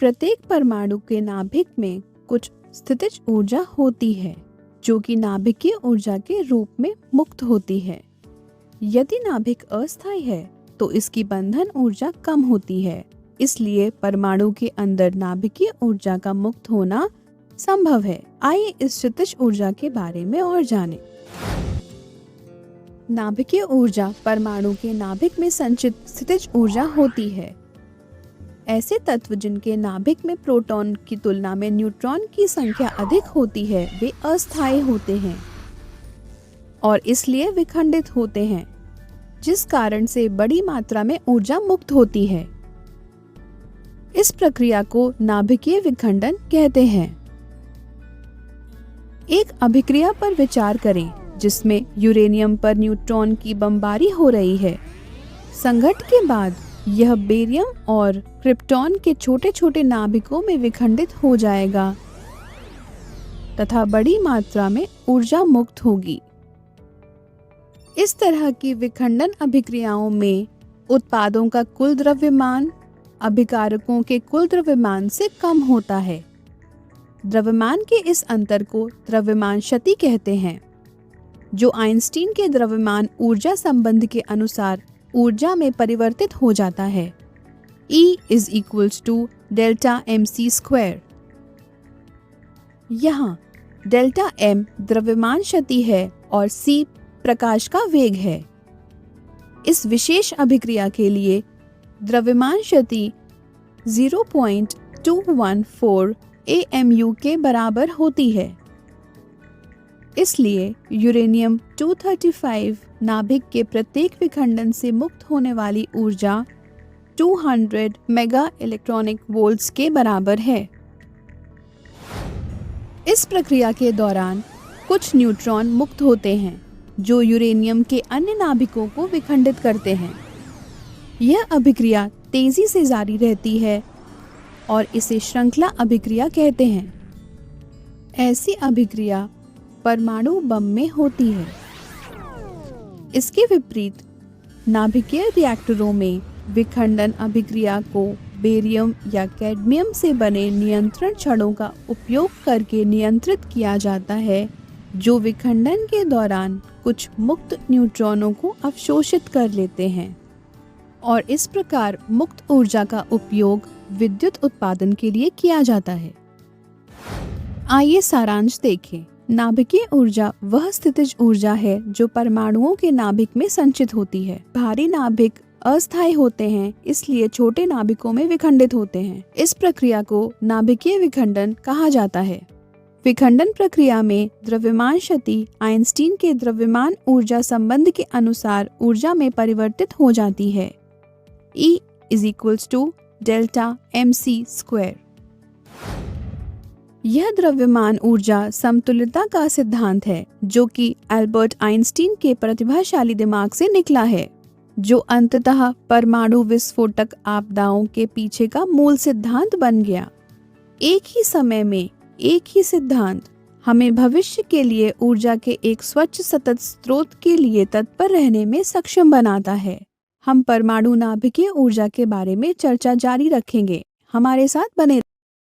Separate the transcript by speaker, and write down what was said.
Speaker 1: प्रत्येक परमाणु के नाभिक में कुछ स्थितिज ऊर्जा होती है जो कि नाभिकीय ऊर्जा के रूप में मुक्त होती है। यदि नाभिक अस्थायी है तो इसकी बंधन ऊर्जा कम होती है, इसलिए परमाणु के अंदर नाभिकीय ऊर्जा का मुक्त होना संभव है। आइए इस स्थितिज ऊर्जा के बारे में और जानें। नाभिकीय ऊर्जा परमाणु के नाभिक में संचित स्थितिज ऊर्जा होती है। ऐसे तत्व जिनके नाभिक में प्रोटॉन की तुलना में न्यूट्रॉन की संख्या अधिक होती है वे अस्थायी होते हैं और इसलिए विखंडित होते हैं, जिस कारण से बड़ी मात्रा में ऊर्जा मुक्त होती है। इस प्रक्रिया को नाभिकीय विखंडन कहते हैं। एक अभिक्रिया पर विचार करें जिसमें यूरेनियम पर न्यूट्रॉन की बमबारी हो रही है। संघट्ट के बाद यह बेरियम और क्रिप्टॉन के छोटे छोटे नाभिकों में विखंडित हो जाएगा तथा बड़ी मात्रा में ऊर्जा मुक्त होगी। इस तरह की विखंडन अभिक्रियाओं में उत्पादों का कुल द्रव्यमान अभिकारकों के कुल द्रव्यमान से कम होता है। द्रव्यमान के इस अंतर को द्रव्यमान क्षति कहते हैं, जो आइंस्टीन के द्रव्यमान ऊर्जा संबंध के अनुसार ऊर्जा में परिवर्तित हो जाता है। E = delta mc²। यहाँ डेल्टा m द्रव्यमान क्षति है और c प्रकाश का वेग है। इस विशेष अभिक्रिया के लिए द्रव्यमान क्षति 0.214 AMU के बराबर होती है। इसलिए यूरेनियम 235 नाभिक के प्रत्येक विखंडन से मुक्त होने वाली ऊर्जा 200 मेगा इलेक्ट्रॉनिक वोल्ट्स के बराबर है। इस प्रक्रिया के दौरान कुछ न्यूट्रॉन मुक्त होते हैं जो यूरेनियम के अन्य नाभिकों को विखंडित करते हैं। यह अभिक्रिया तेजी से जारी रहती है और इसे श्रृंखला अभिक्रिया कहते हैं। ऐसी अभिक्रिया परमाणु बम में होती है। इसके विपरीत नाभिकीय रिएक्टरों में विखंडन अभिक्रिया को बेरियम या कैडमियम से बने नियंत्रण छड़ों का उपयोग करके नियंत्रित किया जाता है, जो विखंडन के दौरान कुछ मुक्त न्यूट्रॉनों को अवशोषित कर लेते हैं और इस प्रकार मुक्त ऊर्जा का उपयोग विद्युत उत्पादन के लिए किया जाता है। आइए सारांश देखें। नाभिकीय ऊर्जा वह स्थितिज ऊर्जा है जो परमाणुओं के नाभिक में संचित होती है। भारी नाभिक अस्थायी होते हैं, इसलिए छोटे नाभिकों में विखंडित होते हैं। इस प्रक्रिया को नाभिकीय विखंडन कहा जाता है। विखंडन प्रक्रिया में द्रव्यमान क्षति आइंस्टीन के द्रव्यमान ऊर्जा संबंध के अनुसार ऊर्जा में परिवर्तित हो जाती है। E = delta mc²। यह द्रव्यमान ऊर्जा समतुल्यता का सिद्धांत है जो कि एल्बर्ट आइंस्टीन के प्रतिभाशाली दिमाग से निकला है, जो अंततः परमाणु विस्फोटक आपदाओं के पीछे का मूल सिद्धांत बन गया। एक ही समय में एक ही सिद्धांत हमें भविष्य के लिए ऊर्जा के एक स्वच्छ सतत स्रोत के लिए तत्पर रहने में सक्षम बनाता है। हम परमाणु नाभिकीय ऊर्जा के बारे में चर्चा जारी रखेंगे। हमारे साथ बने